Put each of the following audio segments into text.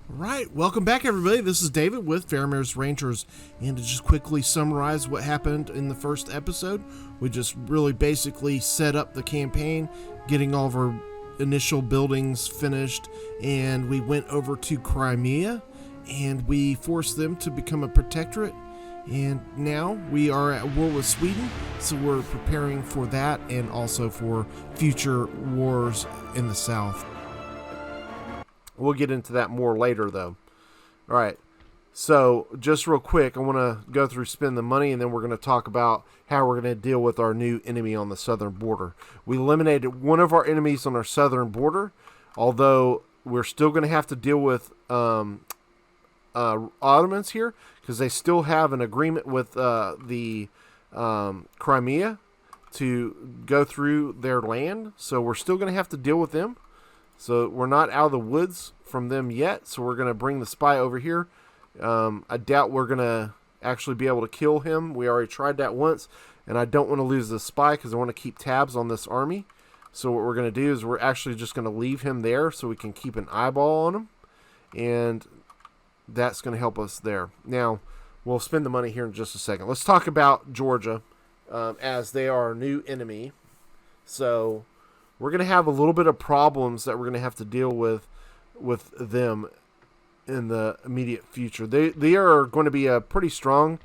Right, welcome back everybody. This is David with Fairmare's Rangers, and to just quickly summarize what happened in the first episode, we just really basically set up the campaign, getting all of our initial buildings finished, and we went over to Crimea, and we forced them to become a protectorate, and now we are at war with Sweden, so we're preparing for that and also for future wars in the south. We'll get into that more later, though. All right. So, just real quick, I want to go through spend the money, and then we're going to talk about how we're going to deal with our new enemy on the southern border. We eliminated one of our enemies on our southern border, although we're still going to have to deal with Ottomans here, because they still have an agreement with the Crimea to go through their land. So, we're still going to have to deal with them. So we're not out of the woods from them yet. So we're going to bring the spy over here. I doubt we're going to actually be able to kill him. We already tried that once. And I don't want to lose the spy because I want to keep tabs on this army. So what we're going to do is we're actually just going to leave him there so we can keep an eyeball on him. And that's going to help us there. Now, we'll spend the money here in just a second. Let's talk about Georgia as they are our new enemy. So we're going to have a little bit of problems that we're going to have to deal with them in the immediate future. They are going to be a pretty strong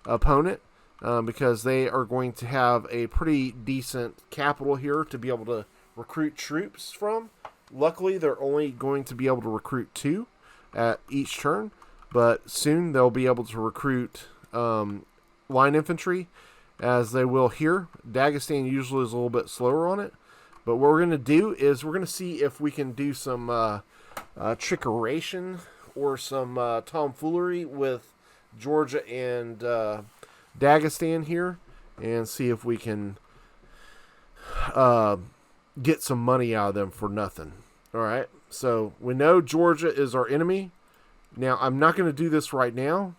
opponent because they are going to have a pretty decent capital here to be able to recruit troops from. Luckily, they're only going to be able to recruit 2 at each turn, but soon they'll be able to recruit line infantry as they will here. Dagestan usually is a little bit slower on it. But what we're going to do is we're going to see if we can do some trickeration or some tomfoolery with Georgia and Dagestan here and see if we can get some money out of them for nothing. All right, so we know Georgia is our enemy. Now, I'm not going to do this right now,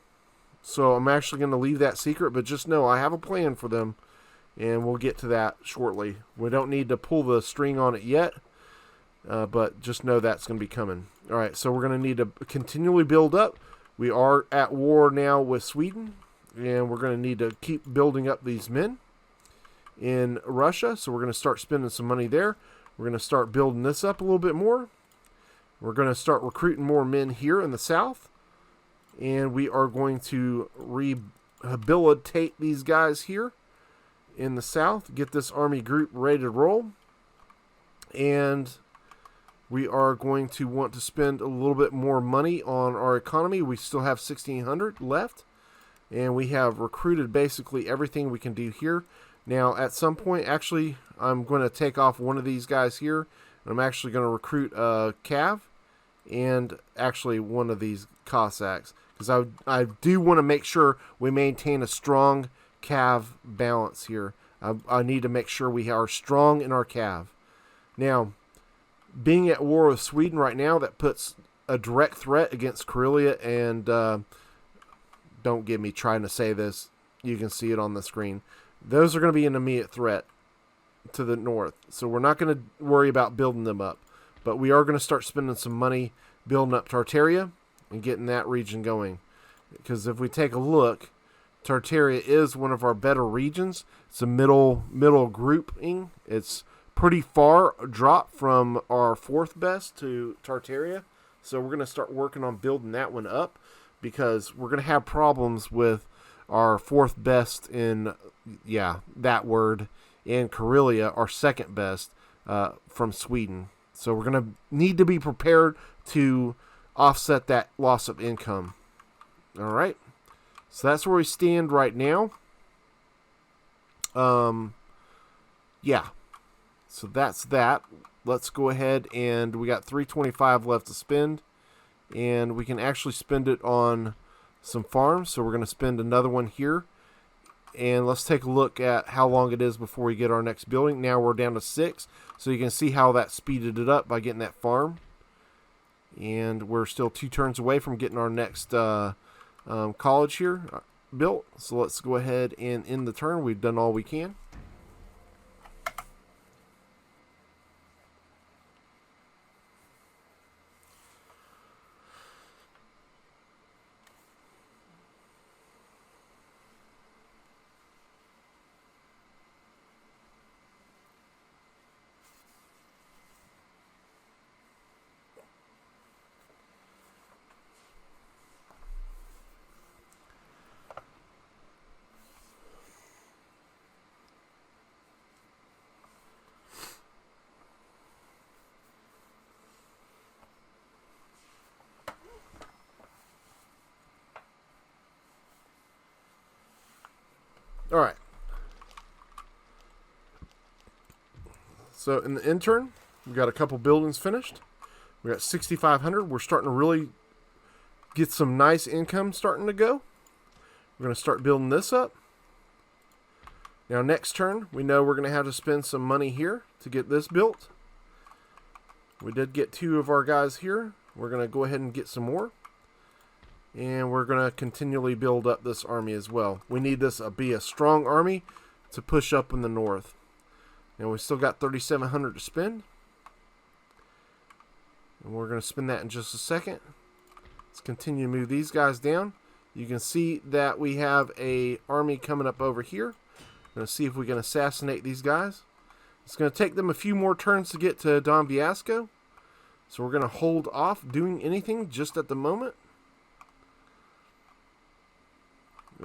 so I'm actually going to leave that secret, but just know I have a plan for them. And we'll get to that shortly. We don't need to pull the string on it yet, but just know that's going to be coming. All right, so we're going to need to continually build up. We are at war now with Sweden, and we're going to need to keep building up these men in Russia. So we're going to start spending some money there. We're going to start building this up a little bit more. We're going to start recruiting more men here in the south, and we are going to rehabilitate these guys here in the south, get this army group ready to roll, and we are going to want to spend a little bit more money on our economy. We still have 1,600 left, and we have recruited basically everything we can do here. Now, at some point, actually, I'm going to take off one of these guys here, and I'm actually going to recruit a Cav and actually one of these Cossacks, because I do want to make sure we maintain a strong Cav balance here. I need to make sure we are strong in our Cav. Now, being at war with Sweden right now, that puts a direct threat against Karelia, and don't get me trying to say this. You can see it on the screen. Those are going to be an immediate threat to the north, so we're not going to worry about building them up, but we are going to start spending some money building up Tartaria and getting that region going, because if we take a look, Tartaria is one of our better regions. It's a middle grouping. It's pretty far drop from our 4th best to Tartaria. So we're going to start working on building that one up, because we're going to have problems with our 4th best in, that word, in Karelia, our 2nd best from Sweden. So we're going to need to be prepared to offset that loss of income. All right. So that's where we stand right now. So that's that. Let's go ahead, and we got 325 left to spend, and we can actually spend it on some farms. So we're going to spend another one here, and let's take a look at how long it is before we get our next building. Now we're down to 6, so you can see how that speeded it up by getting that farm, and we're still 2 turns away from getting our next college here built. So let's go ahead and end the turn. We've done all we can. All right. So in the intern, we got a couple buildings finished. We got 6,500. We're starting to really get some nice income starting to go. We're going to start building this up. Now next turn, we know we're going to have to spend some money here to get this built. We did get 2 of our guys here. We're going to go ahead and get some more. And we're going to continually build up this army as well. We need this to be a strong army to push up in the north. And we still got 3,700 to spend. And we're going to spend that in just a second. Let's continue to move these guys down. You can see that we have a army coming up over here. I'm going to see if we can assassinate these guys. It's going to take them a few more turns to get to Don Viasco. So we're going to hold off doing anything just at the moment.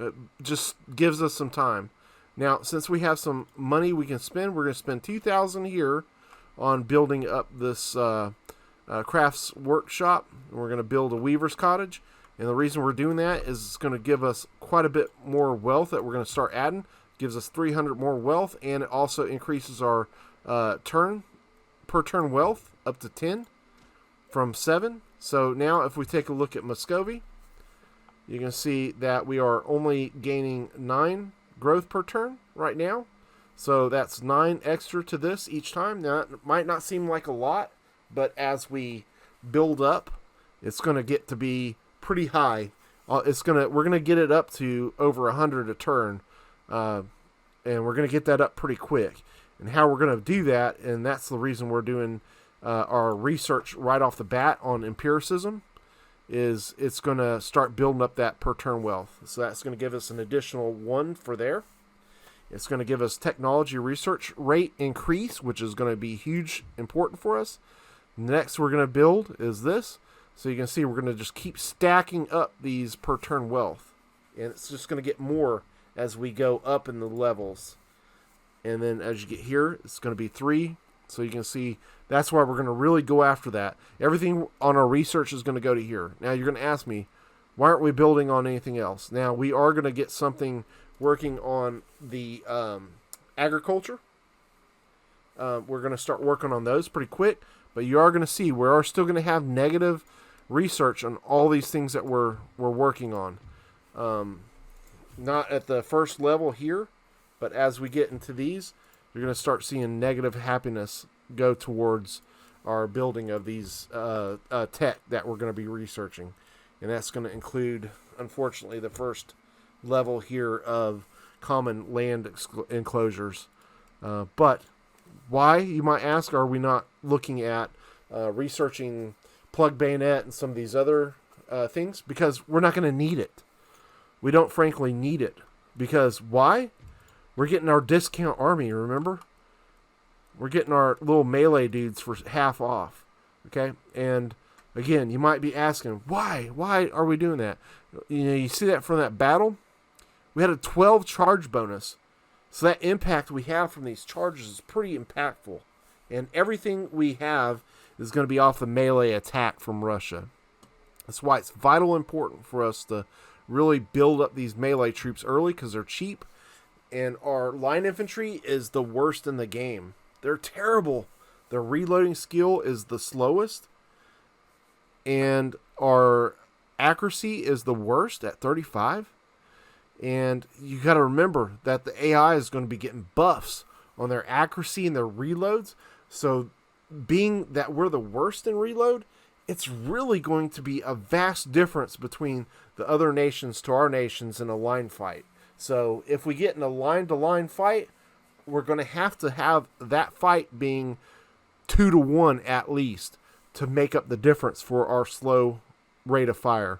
It just gives us some time. Now, since we have some money we can spend, we're going to spend 2,000 here on building up this crafts workshop. We're going to build a weaver's cottage. And the reason we're doing that is it's going to give us quite a bit more wealth that we're going to start adding. Gives us 300 more wealth, and it also increases our per turn wealth up to 10 from 7. So now if we take a look at Muscovy, you can see that we are only gaining 9 growth per turn right now. So that's 9 extra to this each time. Now, it might not seem like a lot, but as we build up, it's going to get to be pretty high. We're going to get it up to over 100 a turn, and we're going to get that up pretty quick. And how we're going to do that, and that's the reason we're doing our research right off the bat on empiricism, is it's going to start building up that per turn wealth. So that's going to give us an additional 1 for there. It's going to give us technology research rate increase, which is going to be huge, important for us. Next we're going to build is this. So you can see we're going to just keep stacking up these per turn wealth. And it's just going to get more as we go up in the levels. And then as you get here, it's going to be 3. So you can see that's why we're going to really go after that. Everything on our research is going to go to here. Now you're going to ask me, why aren't we building on anything else? Now we are going to get something working on the agriculture. We're going to start working on those pretty quick. But you are going to see we are still going to have negative research on all these things that we're working on. Not at the first level here, but as we get into these, you're going to start seeing negative happiness go towards our building of these tech that we're going to be researching. And that's going to include, unfortunately, the first level here of common land enclosures. But why, you might ask, are we not looking at researching plug bayonet and some of these other things? Because we're not going to need it. We don't frankly need it. Because why? We're getting our discount army, remember? We're getting our little melee dudes for half off. Okay? And again, you might be asking, why? Why are we doing that? You know, you see that from that battle? We had a 12 charge bonus. So that impact we have from these charges is pretty impactful. And everything we have is going to be off the melee attack from Russia. That's why it's vital important for us to really build up these melee troops early, because they're cheap. And our line infantry is the worst in the game. They're terrible. Their reloading skill is the slowest. And our accuracy is the worst at 35. And you got to remember that the AI is going to be getting buffs on their accuracy and their reloads. So being that we're the worst in reload, it's really going to be a vast difference between the other nations to our nations in a line fight. So if we get in a line-to-line fight, we're going to have that fight being 2-to-1 at least to make up the difference for our slow rate of fire.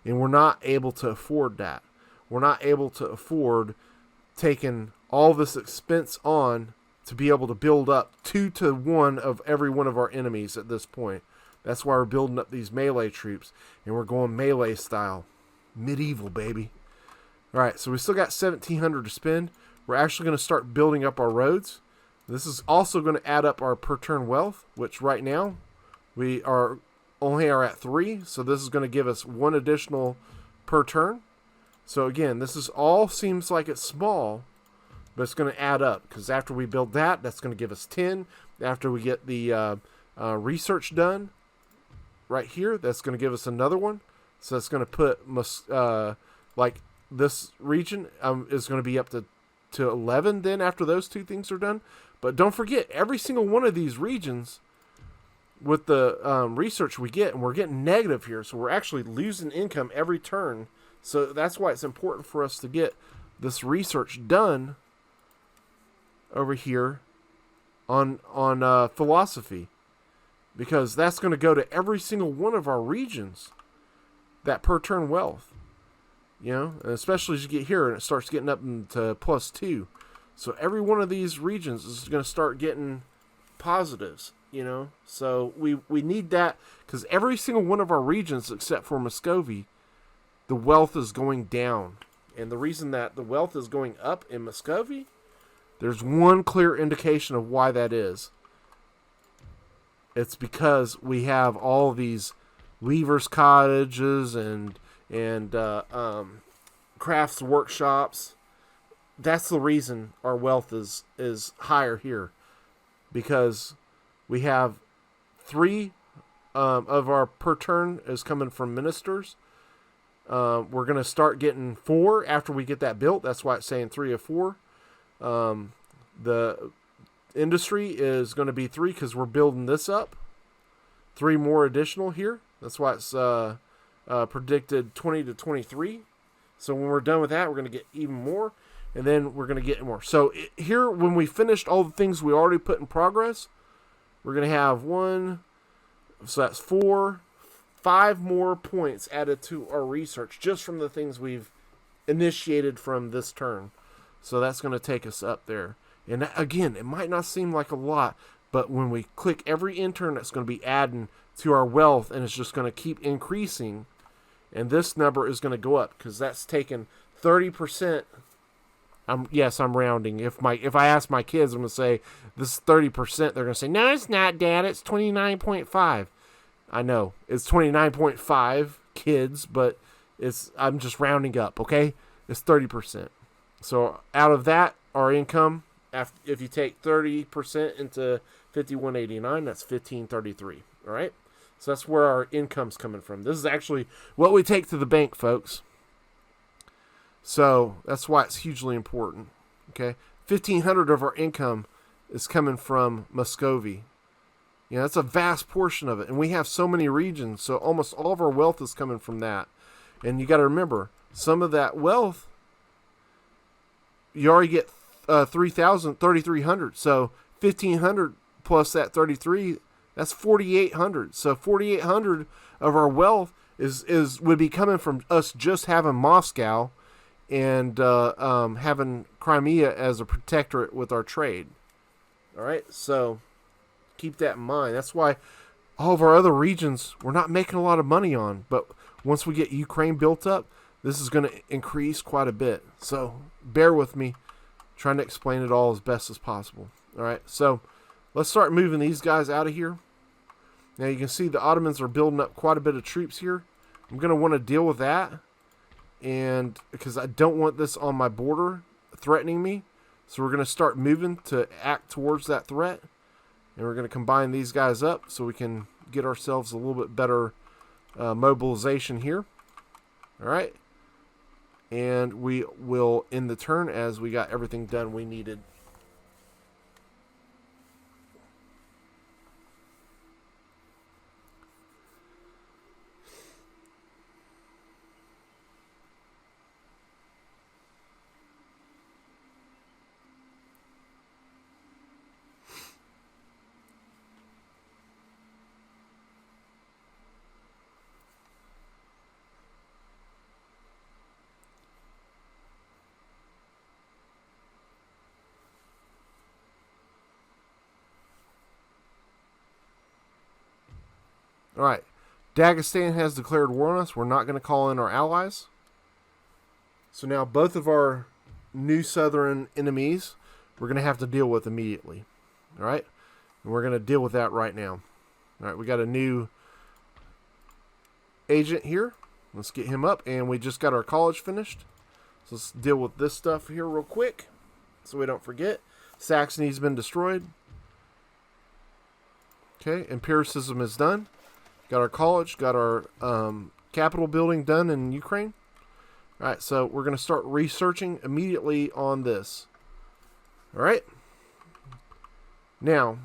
And we're not able to afford that. We're not able to afford taking all this expense on to be able to build up 2-to-1 of every one of our enemies at this point. That's why we're building up these melee troops, and we're going melee style. Medieval, baby. All right, so we still got 1,700 to spend. We're actually going to start building up our roads. This is also going to add up our per turn wealth, which right now we only are at 3. So this is going to give us 1 additional per turn. So again, this is all seems like it's small, but it's going to add up, because after we build that, that's going to give us 10. After we get the research done right here, that's going to give us another one. So that's going to put like this region is going to be up to 11 then after those two things are done. But don't forget, every single one of these regions with the research we get, and we're getting negative here, so we're actually losing income every turn. So that's why it's important for us to get this research done over here on philosophy, because that's going to go to every single one of our regions, that per turn wealth, you know, and especially as you get here and it starts getting up into +2. So every one of these regions is going to start getting positives, you know. So we need that, because every single one of our regions except for Muscovy, the wealth is going down. And the reason that the wealth is going up in Muscovy, there's one clear indication of why that is. It's because we have all these weavers' cottages and crafts workshops. That's the reason our wealth is higher here, because we have 3 of our per turn is coming from ministers. We're going to start getting 4 after we get that built. That's why it's saying 3 of 4. The industry is going to be 3 because we're building this up. 3 more additional here. That's why it's predicted 20 to 23. So when we're done with that, we're going to get even more. And then we're going to get more. So here, when we finished all the things we already put in progress, we're going to have 1. So that's 4, 5 more points added to our research just from the things we've initiated from this turn. So that's going to take us up there. And that, again, it might not seem like a lot, but when we click every intern, that's going to be adding to our wealth, and it's just going to keep increasing. And this number is going to go up, because that's taken 30%. Yes, I'm rounding. If I ask my kids, I'm going to say this is 30%. They're going to say, no, it's not, Dad. It's 29.5. I know it's 29.5 kids, but I'm just rounding up. Okay, it's 30%. So out of that, our income, if you take 30% into 5189, that's 1533. All right. So that's where our income's coming from. This is actually what we take to the bank, folks. So that's why it's hugely important. Okay, 1,500 of our income is coming from Muscovy. You know, that's a vast portion of it, and we have so many regions. So almost all of our wealth is coming from that. And you got to remember, some of that wealth, you already get 3,300. So 1,500 plus that 33. That's 4,800. So 4,800 of our wealth would be coming from us just having Moscow and having Crimea as a protectorate with our trade. All right, so keep that in mind. That's why all of our other regions we're not making a lot of money on, but once we get Ukraine built up, this is going to increase quite a bit. So bear with me, trying to explain it all as best as possible. All right, so let's start moving these guys out of here. Now you can see the Ottomans are building up quite a bit of troops here. I'm going to want to deal with that, and because I don't want this on my border threatening me. So we're going to start moving to act towards that threat, and we're going to combine these guys up so we can get ourselves a little bit better mobilization here. All right, and we will end the turn as we got everything done we needed. All right, Dagestan has declared war on us. We're not going to call in our allies. So now both of our new southern enemies we're going to have to deal with immediately. All right, and we're going to deal with that right now. All right, we got a new agent here. Let's get him up, and we just got our college finished. So let's deal with this stuff here real quick. so we don't forget. Saxony's been destroyed. Okay, empiricism is done. Got our college, got our Capitol building done in Ukraine. All right, so we're going to start researching immediately on this. All right. Now,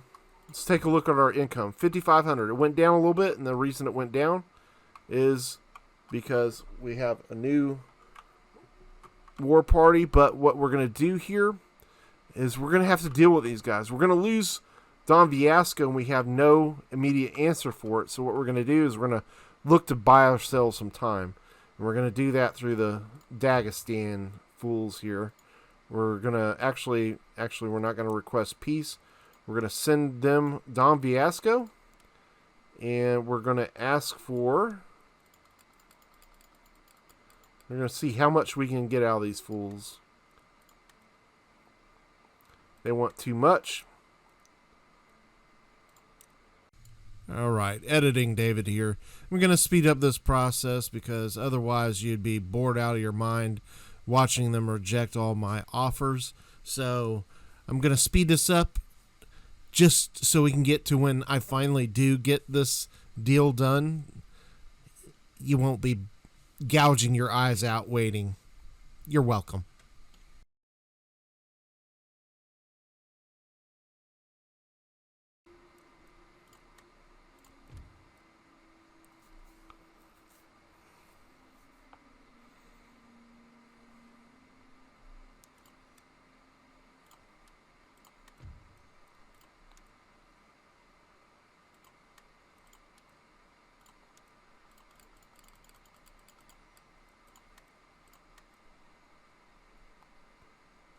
let's take a look at our income. 5,500. It went down a little bit, and the reason it went down is because we have a new war party. But what we're going to do here is we're going to have to deal with these guys. We're going to lose Don Viasco, and we have no immediate answer for it. So what we're going to do is we're going to look to buy ourselves some time. And we're going to do that through the Dagestan fools here. We're going to actually, we're not going to request peace. We're going to send them Don Viasco. And we're going to ask for... We're going to see how much we can get out of these fools. They want too much. All right, editing David here. I'm going to speed up this process because otherwise you'd be bored out of your mind watching them reject all my offers. So I'm going to speed this up just so we can get to when I finally do get this deal done. You won't be gouging your eyes out waiting. You're welcome.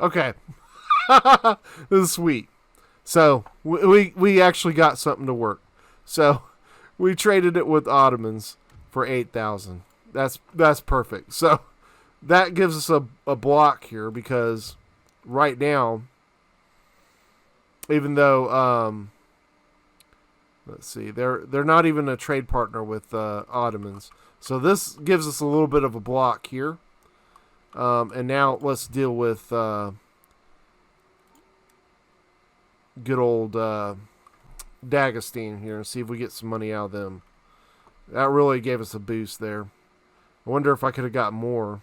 Okay. This is sweet. So, we actually got something to work. So, we traded it with Ottomans for 8,000. That's perfect. So, that gives us a block here because right now, even though, let's see, they're not even a trade partner with Ottomans. So, this gives us a little bit of a block here. And now let's deal with good old Dagestan here and see if we get some money out of them. That really gave us a boost there. I wonder if I could have got more.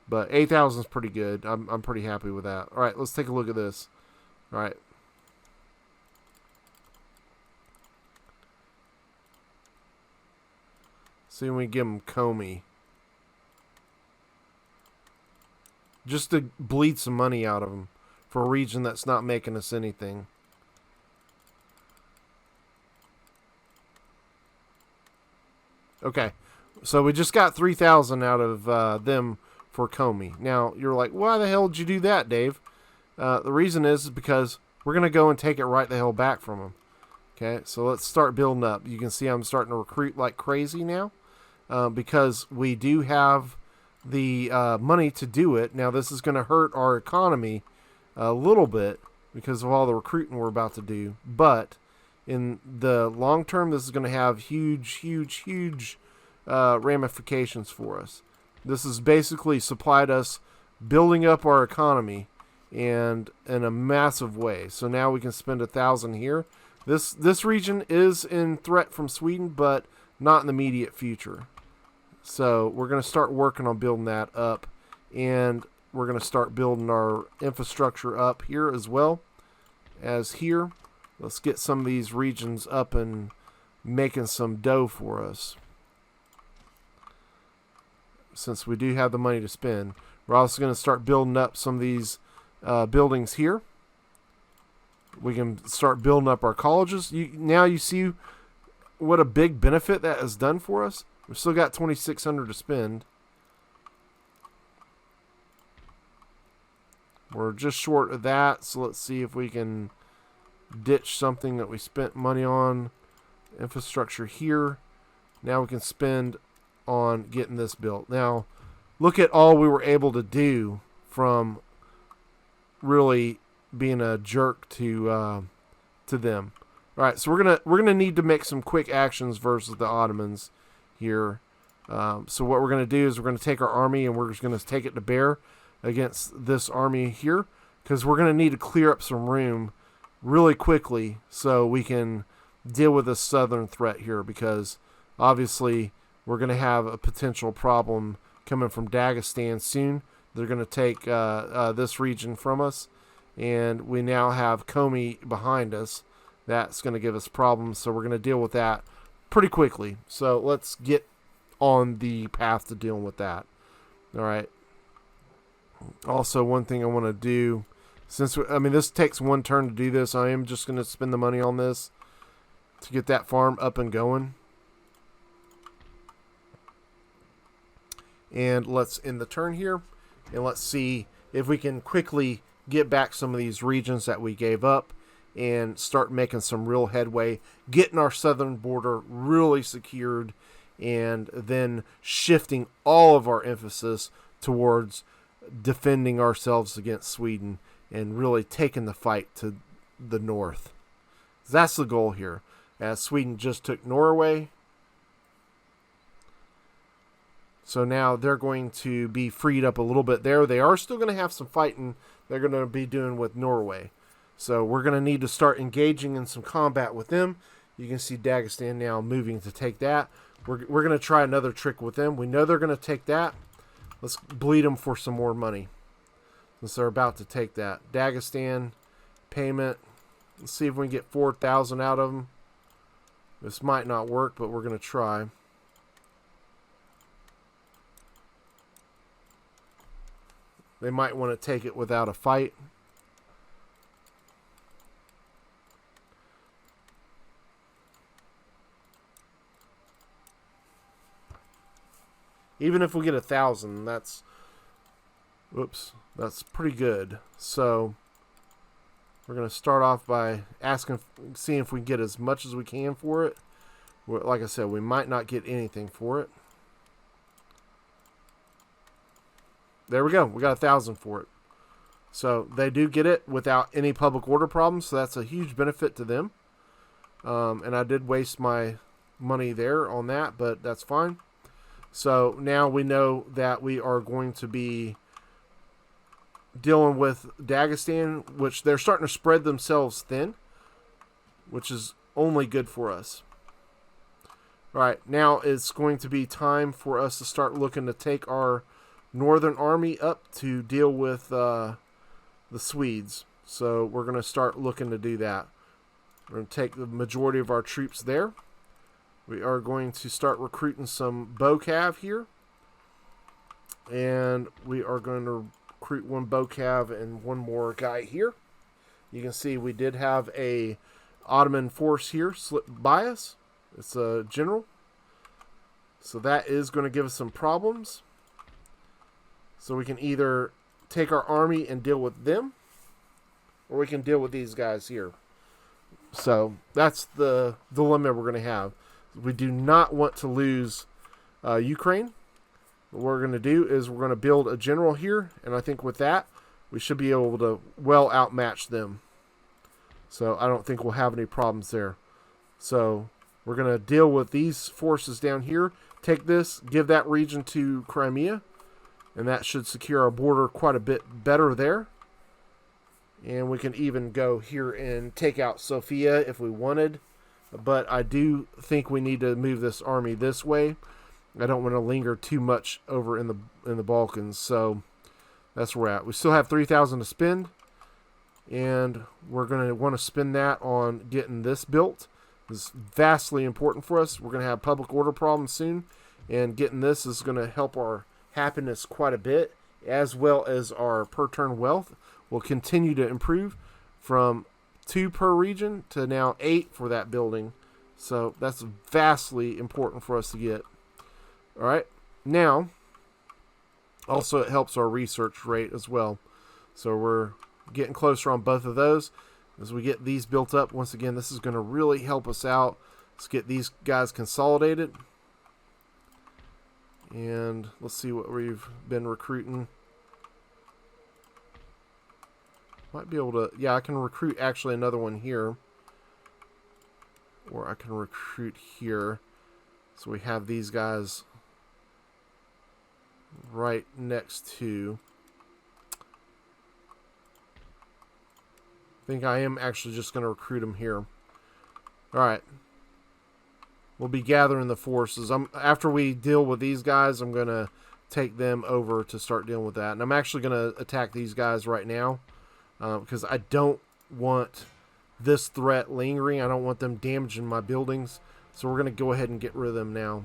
But 8,000 is pretty good. I'm pretty happy with that. All right, let's take a look at this. All right. See when we give them Comey. Just to bleed some money out of them for a region that's not making us anything. Okay, so we just got 3,000 out of them for Comey. Now, you're like, why the hell did you do that, Dave? The reason is because we're going to go and take it right the hell back from them. Okay, so let's start building up. You can see I'm starting to recruit like crazy now because we do have the money to do it. Now, this is going to hurt our economy a little bit because of all the recruiting we're about to do. But in the long term, this is going to have huge ramifications for us. This has basically supplied us building up our economy and in a massive way. So now we can spend 1,000 here. This region is in threat from Sweden, but not in the immediate future. So we're going to start working on building that up, and we're going to start building our infrastructure up here as well as here. Let's get some of these regions up and making some dough for us. Since we do have the money to spend, we're also going to start building up some of these buildings here. We can start building up our colleges. Now you see what a big benefit that has done for us. We've still got 2,600 to spend. We're just short of that, so let's see if we can ditch something that we spent money on. Infrastructure here. Now we can spend on getting this built. Now, look at all we were able to do from really being a jerk to them. All right, so we're gonna need to make some quick actions versus the Ottomans here. So what we're going to do is we're going to take our army and we're just going to take it to bear against this army here. because we're going to need to clear up some room really quickly so we can deal with this southern threat here, because obviously we're going to have a potential problem coming from Dagestan soon. They're going to take this region from us, and we now have Komi behind us. That's going to give us problems, so we're going to deal with that pretty quickly. So let's get on the path to dealing with that. All right. Also, one thing I want to do, since this takes one turn to do this, I am just going to spend the money on this to get that farm up and going. And let's end the turn here, and let's see if we can quickly get back some of these regions that we gave up and start making some real headway, getting our southern border really secured, and then shifting all of our emphasis towards defending ourselves against Sweden and really taking the fight to the north. That's the goal here, as Sweden just took Norway. So now they're going to be freed up a little bit there. They are still going to have some fighting they're going to be doing with Norway. So we're going to need to start engaging in some combat with them. You can see Dagestan now moving to take that. We're going to try another trick with them. We know they're going to take that. Let's bleed them for some more money, since they're about to take that. Dagestan, payment. Let's see if we can get 4,000 out of them. This might not work, but we're going to try. They might want to take it without a fight. Even if we get 1,000, that's pretty good. So we're going to start off by seeing if we can get as much as we can for it. Like I said, we might not get anything for it. There we go. We got 1,000 for it. So they do get it without any public order problems. So that's a huge benefit to them. And I did waste my money there on that, but that's fine. So now we know that we are going to be dealing with Dagestan, which they're starting to spread themselves thin, which is only good for us. All right, now it's going to be time for us to start looking to take our northern army up to deal with the Swedes. So we're going to start looking to do that. We're going to take the majority of our troops there. We are going to start recruiting some Bocav here. And we are going to recruit one Bocav and one more guy here. You can see we did have a Ottoman force here slip by us. It's a general. So that is going to give us some problems. So we can either take our army and deal with them, or we can deal with these guys here. So that's the dilemma we're going to have. We do not want to lose Ukraine. What we're going to do is we're going to build a general here, and I think with that, we should be able to well outmatch them. So I don't think we'll have any problems there. So we're going to deal with these forces down here, take this, give that region to Crimea, and that should secure our border quite a bit better there. And we can even go here and take out Sofia if we wanted. But I do think we need to move this army this way. I don't want to linger too much over in the Balkans. So that's where we're at. We still have 3,000 to spend. And we're going to want to spend that on getting this built. It's vastly important for us. We're going to have public order problems soon. And getting this is going to help our happiness quite a bit, as well as our per turn wealth will continue to improve from 2 per region to now 8 for that building. So that's vastly important for us to get. All right, now also it helps our research rate as well. So we're getting closer on both of those as we get these built up. Once again, this is going to really help us out. Let's get these guys consolidated. And let's see what we've been recruiting. Might be able to, yeah, I can recruit actually another one here. Or I can recruit here. So we have these guys right next to think I am actually just going to recruit him here. Alright. We'll be gathering the forces. After we deal with these guys, I'm going to take them over to start dealing with that. And I'm actually going to attack these guys right now. Because I don't want this threat lingering. I don't want them damaging my buildings. So we're going to go ahead and get rid of them now.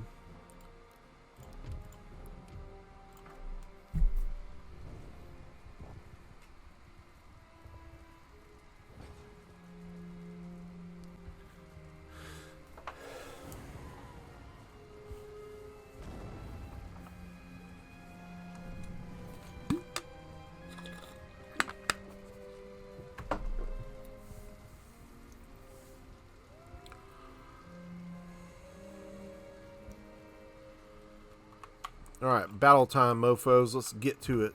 Alright, battle time, mofos. Let's get to it.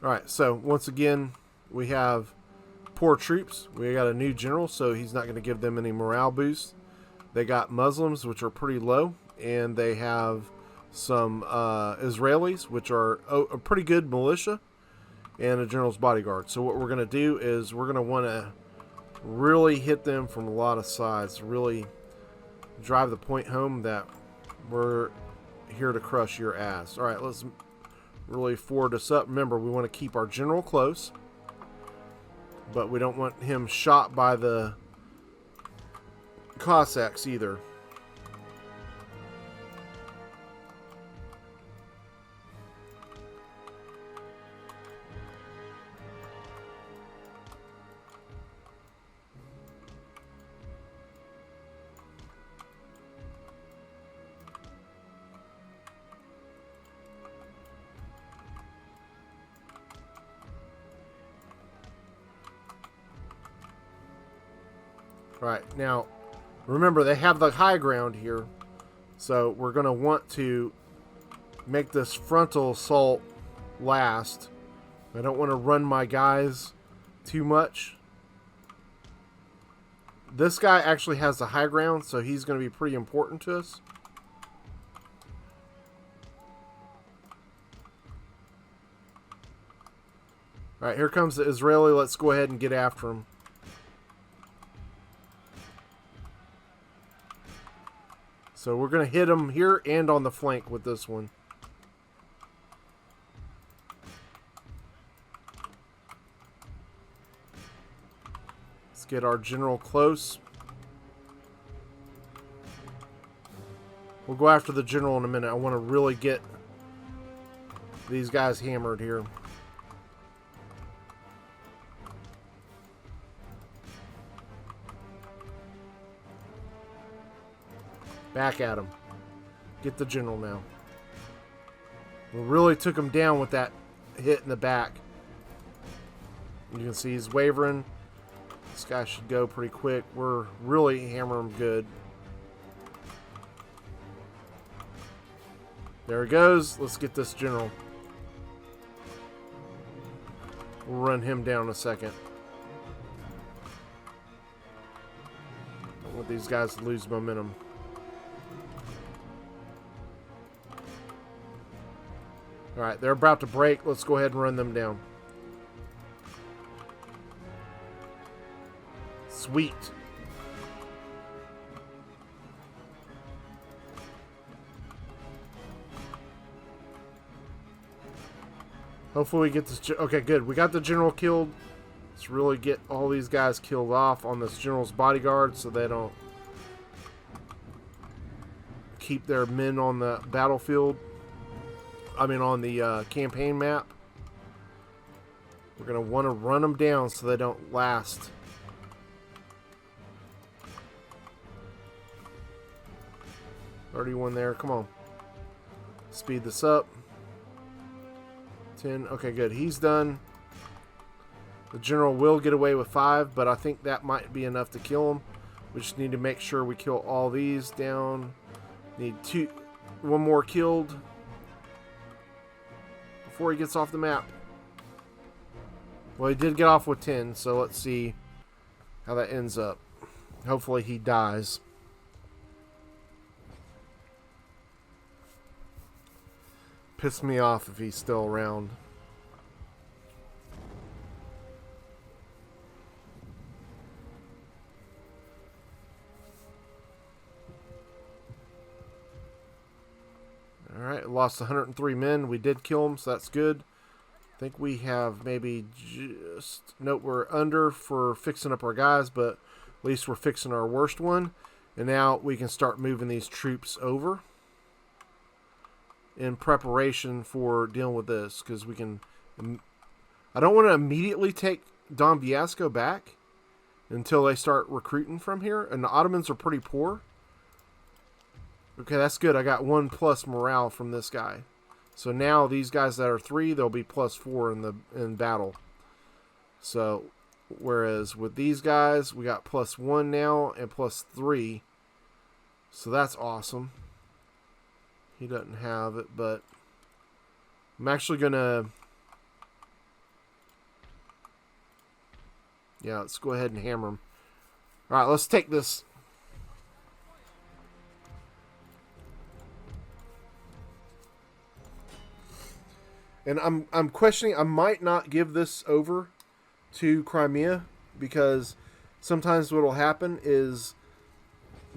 Alright, so once again, we have poor troops. We got a new general, so he's not going to give them any morale boost. They got Muslims, which are pretty low, and they have some Israelis, which are a pretty good militia, and a general's bodyguard. So what we're going to do is we're going to want to really hit them from a lot of sides, really drive the point home that we're here to crush your ass. Alright, let's really forward us up. Remember, we want to keep our general close, but we don't want him shot by the Cossacks either. Right, now, remember, they have the high ground here, so we're going to want to make this frontal assault last. I don't want to run my guys too much. This guy actually has the high ground, so he's going to be pretty important to us. Alright, here comes the Israeli. Let's go ahead and get after him. So we're going to hit him here and on the flank with this one. Let's get our general close. We'll go after the general in a minute. I want to really get these guys hammered here. Back at him. Get the general now. We really took him down with that hit in the back. You can see he's wavering. This guy should go pretty quick. We're really hammering him good. There he goes. Let's get this general. We'll run him down in a second. Don't want these guys to lose momentum. Alright, they're about to break. Let's go ahead and run them down. Sweet. Hopefully we get this... Okay, good. We got the general killed. Let's really get all these guys killed off on this general's bodyguard so they don't keep their men on the battlefield. I mean, on the campaign map. We're going to want to run them down so they don't last. Already one there. Come on. Speed this up. 10. Okay, good. He's done. The general will get away with 5, but I think that might be enough to kill him. We just need to make sure we kill all these down. Need 1 more killed before he gets off the map. Well, he did get off with 10, so let's see how that ends up. Hopefully he dies. Piss me off if he's still around. Alright, lost 103 men. We did kill them, so that's good. I think we have maybe just... Nope, we're under for fixing up our guys, but at least we're fixing our worst one. And now we can start moving these troops over in preparation for dealing with this, because we can... I don't want to immediately take Don Biasco back until they start recruiting from here. And the Ottomans are pretty poor. Okay, that's good. I got 1+ morale from this guy. So now these guys that are 3, they'll be +4 in battle. So, whereas with these guys, we got +1 now and +3. So that's awesome. He doesn't have it, but I'm actually going to... Yeah, let's go ahead and hammer him. Alright, let's take this. And I'm questioning, I might not give this over to Crimea, because sometimes what will happen is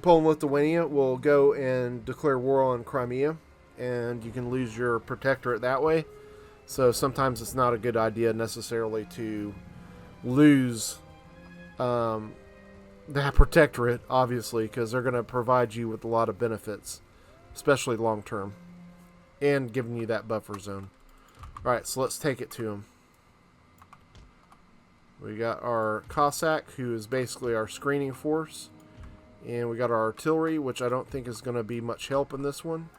Poland Lithuania will go and declare war on Crimea, and you can lose your protectorate that way. So sometimes it's not a good idea necessarily to lose that protectorate, obviously, because they're going to provide you with a lot of benefits, especially long term, and giving you that buffer zone. Alright, so let's take it to them. We got our Cossack, who is basically our screening force, and we got our artillery, which I don't think is going to be much help in this one.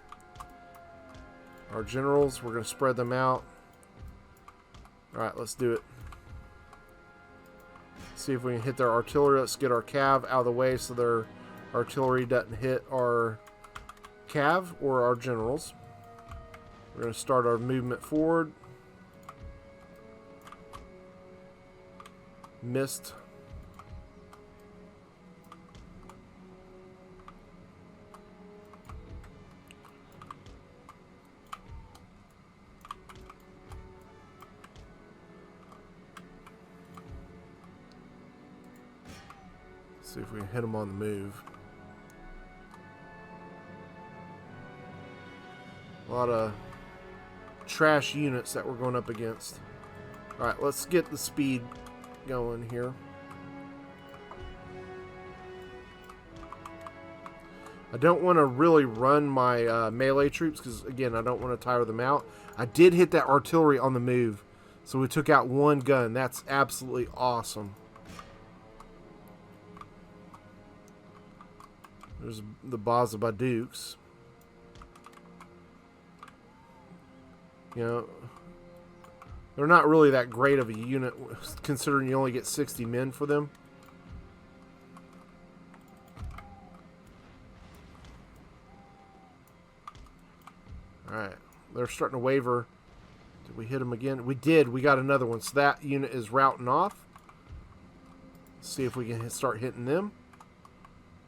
Our generals, we're going to spread them out. Alright, let's do it. See if we can hit their artillery. Let's get our cav out of the way so their artillery doesn't hit our cav or our generals. We're going to start our movement forward. Missed. See if we can hit them on the move. A lot of trash units that we're going up against. Alright, let's get the speed going here. I don't want to really run my melee troops because, again, I don't want to tire them out. I did hit that artillery on the move, so we took out 1 gun. That's absolutely awesome. There's the Bazabadukes. You know, they're not really that great of a unit, considering you only get 60 men for them. Alright, they're starting to waver. Did we hit them again? We did. We got another one. So that unit is routing off. Let's see if we can start hitting them.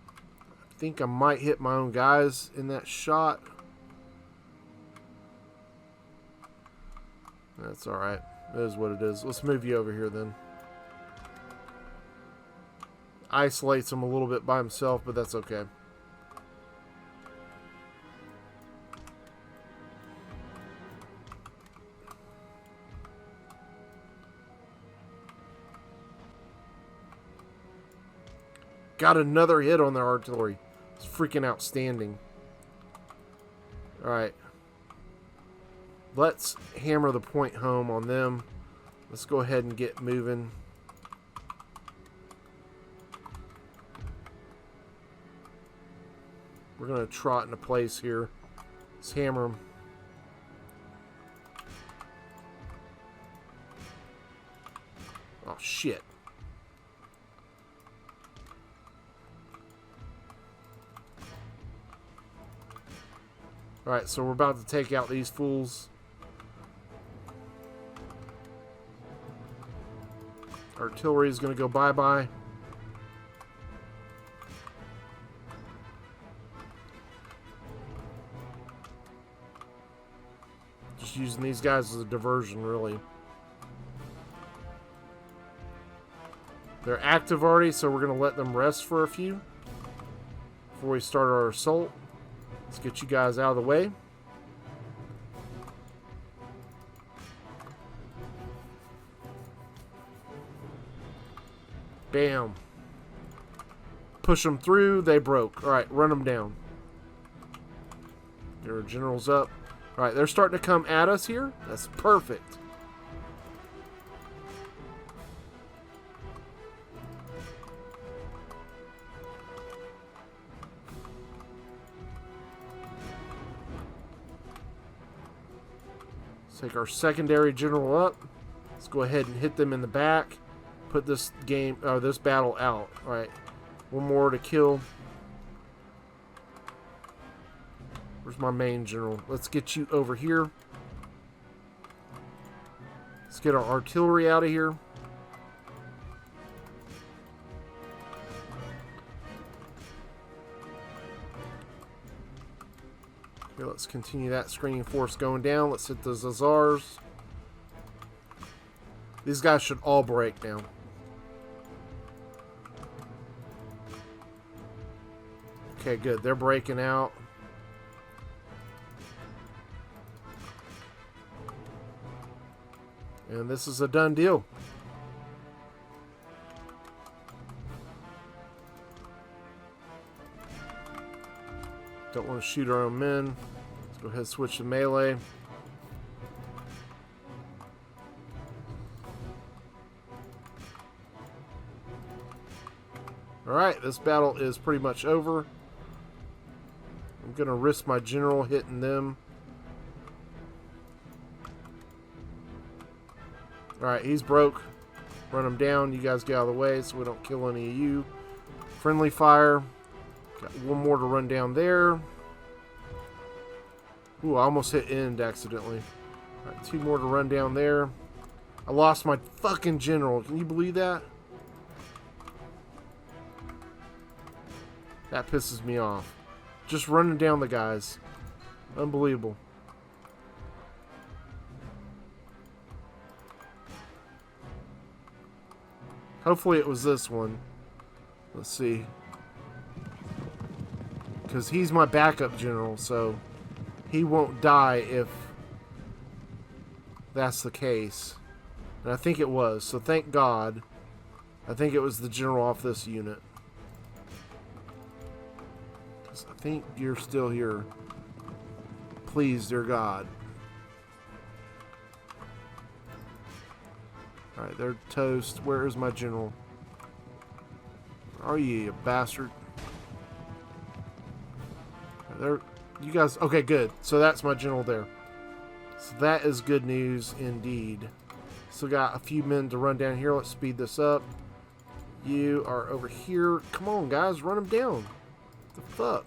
I think I might hit my own guys in that shot. That's alright. That is what it is. Let's move you over here then. Isolates him a little bit by himself, but that's okay. Got another hit on their artillery. It's freaking outstanding. Alright. Let's hammer the point home on them. Let's go ahead and get moving. We're going to trot into place here. Let's hammer them. Oh, shit. Alright, so we're about to take out these fools. Artillery is going to go bye-bye. Just using these guys as a diversion, really. They're active already, so we're going to let them rest for a few before we start our assault. Let's get you guys out of the way. Bam. Push them through. They broke. All right, run them down. Get our generals up. All right, they're starting to come at us here. That's perfect. Let's take our secondary general up. Let's go ahead and hit them in the back. Put this this battle out. All right, one more to kill. Where's my main general? Let's get you over here. Let's get our artillery out of here. Okay, let's continue that screening force going down. Let's hit the Zazars. These guys should all break now. Okay, good. They're breaking out. And this is a done deal. Don't want to shoot our own men. Let's go ahead and switch to melee. Alright, this battle is pretty much over. I'm going to risk my general hitting them. Alright, he's broke. Run him down. You guys get out of the way so we don't kill any of you. Friendly fire. Got one more to run down there. Ooh, I almost hit end accidentally. Alright, two more to run down there. I lost my fucking general. Can you believe that? That pisses me off. Just running down the guys. Unbelievable. Hopefully it was this one. Let's see. Because he's my backup general, so he won't die if that's the case. And I think it was, so thank God. I think it was the general off this unit. I think you're still here. Please, dear God. Alright, they're toast. Where is my general? Where are you bastard? There, you guys. Okay, good. So that's my general there. So that is good news indeed. Still got a few men to run down here. Let's speed this up. You are over here. Come on, guys, run them down. What the fuck?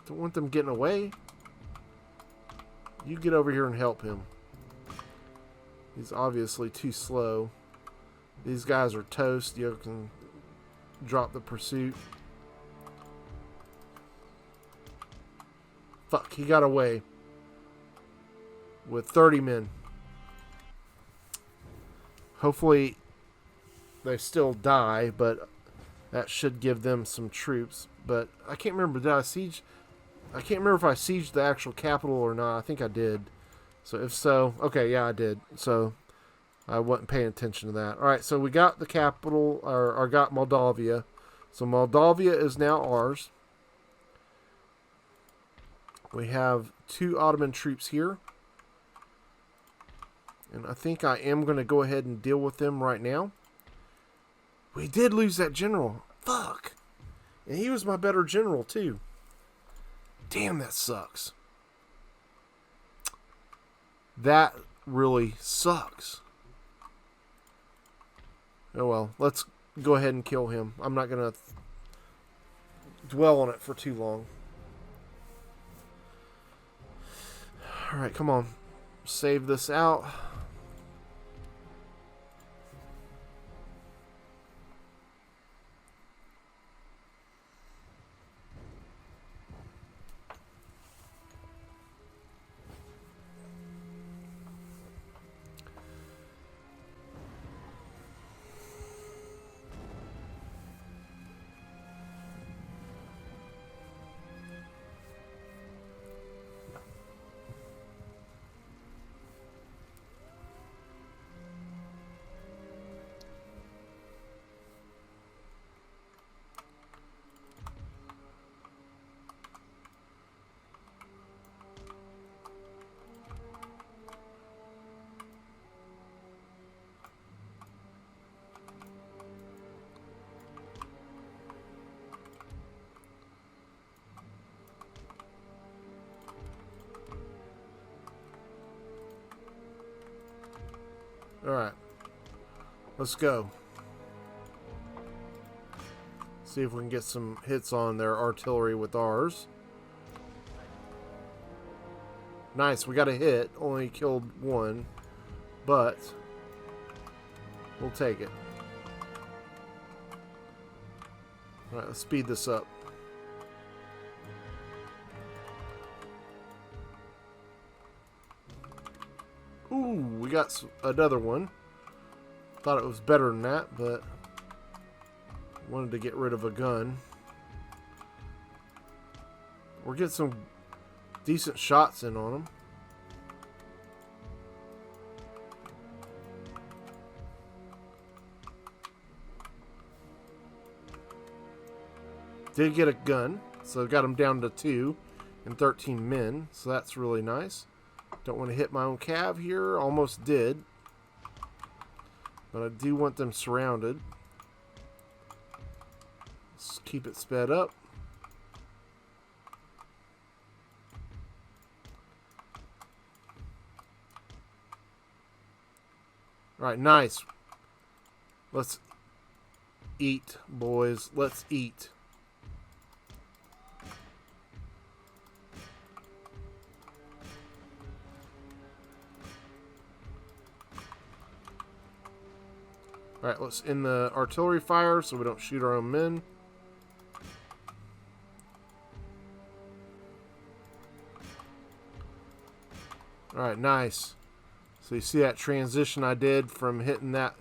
Don't want them getting away. You get over here and help him. He's obviously too slow. These guys are toast. You can drop the pursuit. Fuck, he got away with 30 men. Hopefully they still die, but that should give them some troops. But I can't remember, did I siege? I can't remember if I sieged the actual capital or not. I think I did. So if so, okay, yeah, I did. So I wasn't paying attention to that. All right, so we got the capital, or got Moldavia. So Moldavia is now ours. We have 2 Ottoman troops here. And I think I am going to go ahead and deal with them right now. We did lose that general. Fuck. And he was my better general, too. Damn, that sucks. That really sucks. Oh well, let's go ahead and kill him. I'm not going to dwell on it for too long. Alright, come on. Save this out. Alright. Let's go. See if we can get some hits on their artillery with ours. Nice, we got a hit. Only killed one. But we'll take it. Alright, let's speed this up. Ooh, we got another one. Thought it was better than that, but wanted to get rid of a gun. We're getting some decent shots in on them. Did get a gun, so got him down to 2 and 13 men, so that's really nice. Don't want to hit my own cav here. Almost did. But I do want them surrounded. Let's keep it sped up. Alright, nice. Let's eat, boys. Let's eat. Alright, let's end the artillery fire so we don't shoot our own men. Alright, nice. So you see that transition I did from hitting that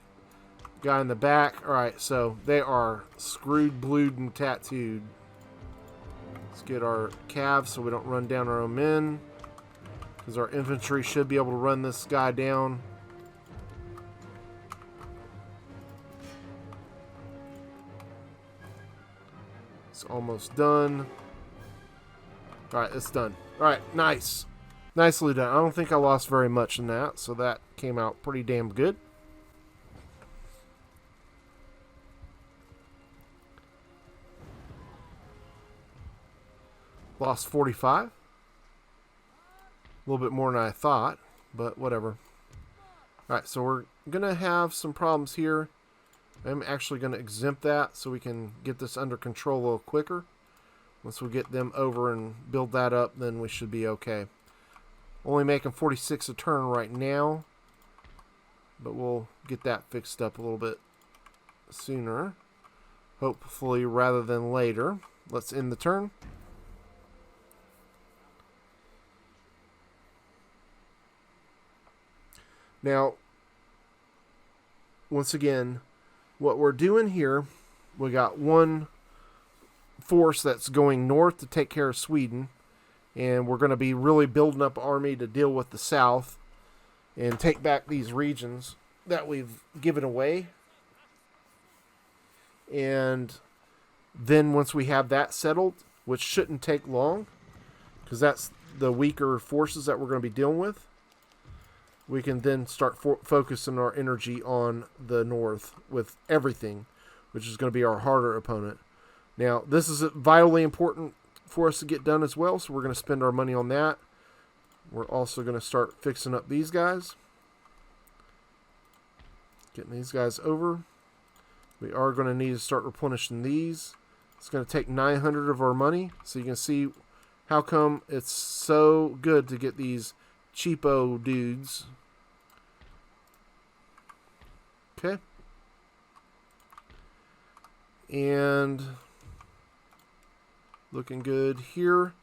guy in the back? Alright, so they are screwed, blued, and tattooed. Let's get our calves so we don't run down our own men. Because our infantry should be able to run this guy down. It's almost done. Alright, it's done. Alright, nice. Nicely done. I don't think I lost very much in that, so that came out pretty damn good. Lost 45. A little bit more than I thought, but whatever. Alright, so we're going to have some problems here. I'm actually going to exempt that so we can get this under control a little quicker. Once we get them over and build that up, then we should be okay. Only making 46 a turn right now, but we'll get that fixed up a little bit sooner, hopefully rather than later. Let's end the turn. Now, once again, what we're doing here, we got one force that's going north to take care of Sweden, and we're going to be really building up army to deal with the south and take back these regions that we've given away. And then once we have that settled, which shouldn't take long, because that's the weaker forces that we're going to be dealing with, we can then start focusing our energy on the north with everything, which is going to be our harder opponent. Now, this is vitally important for us to get done as well, so we're going to spend our money on that. We're also going to start fixing up these guys. Getting these guys over. We are going to need to start replenishing these. It's going to take 900 of our money, so you can see how come it's so good to get these cheapo dudes. Okay. And looking good here.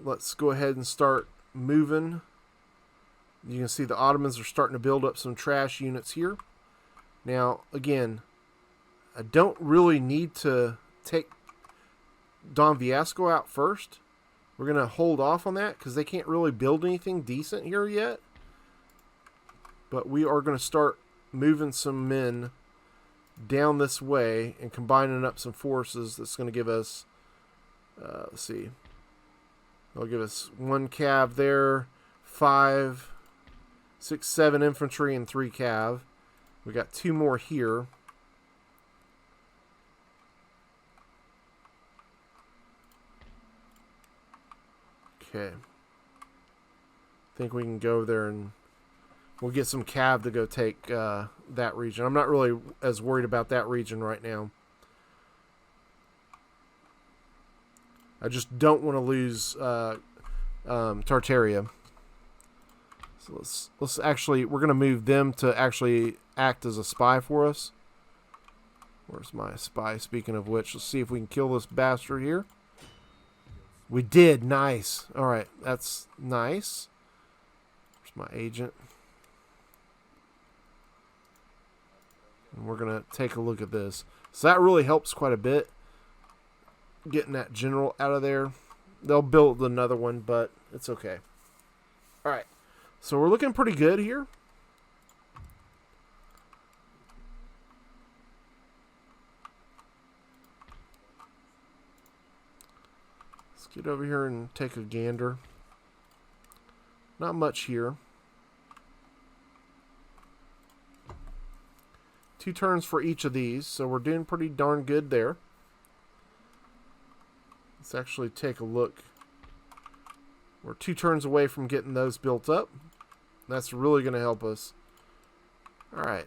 Let's go ahead and start moving. You can see the Ottomans are starting to build up some trash units here. Now, again, I don't really need to take Don Viesco out first. We're going to hold off on that because they can't really build anything decent here yet. But we are going to start moving some men down this way and combining up some forces. That's going to give us, let's see, they'll give us 1 cav there, 5, 6, 7 infantry, and 3 cav. We got 2 more here. Okay. I think we can go there and we'll get some cav to go take that region. I'm not really as worried about that region right now. I just don't want to lose Tartaria. So let's actually, we're going to move them to actually act as a spy for us. Where's my spy? Speaking of which, let's see if we can kill this bastard here. We did. Nice. All right. That's nice. Where's my agent? And we're going to take a look at this. So that really helps quite a bit. Getting that general out of there. They'll build another one, but it's okay. All right. So we're looking pretty good here. Let's get over here and take a gander. Not much here. 2 turns for each of these, so we're doing pretty darn good there. Let's actually take a look. We're 2 turns away from getting those built up. That's really going to help us. All right.